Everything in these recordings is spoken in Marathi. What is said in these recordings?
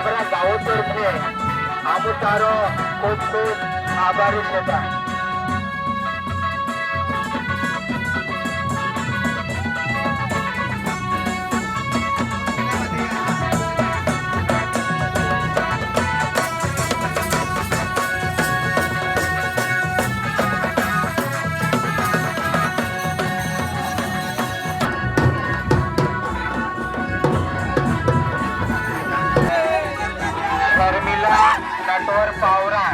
आपल्या गावातर्फे आम्ही तारो खूप खूप आभारी होता. Sharmila Natwar Pawara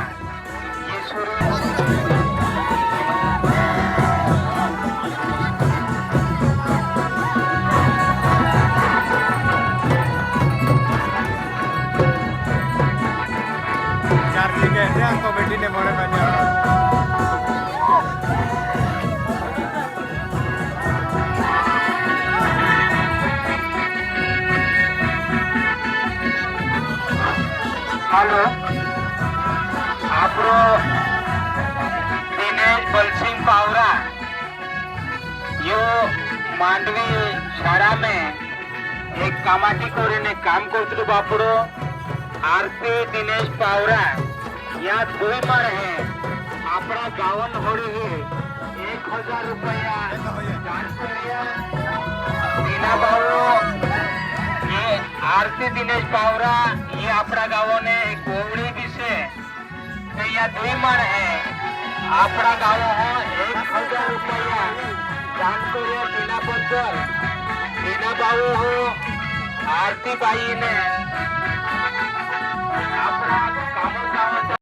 Charlie que sea comedy de more mañana. Hello आपरो दिनेश बलसिंह पावरा यो मांडवी शाळा में एक कामाटी कोरीने काम करतो बापरो. आरती दिनेश पावरा या दोन मार है आपला गावन होडी हे 1000 रुपया दान करिया. मीना भाऊ ये आरती दिनेश पावरा ये अपना गाँव ने गोवड़ी भी से तो यह द्विमण है. अपना गाँव हो 1000 रुपया दान करिया मीना बद्दल. मीना भाऊ हो आरती बाई ने अपना काम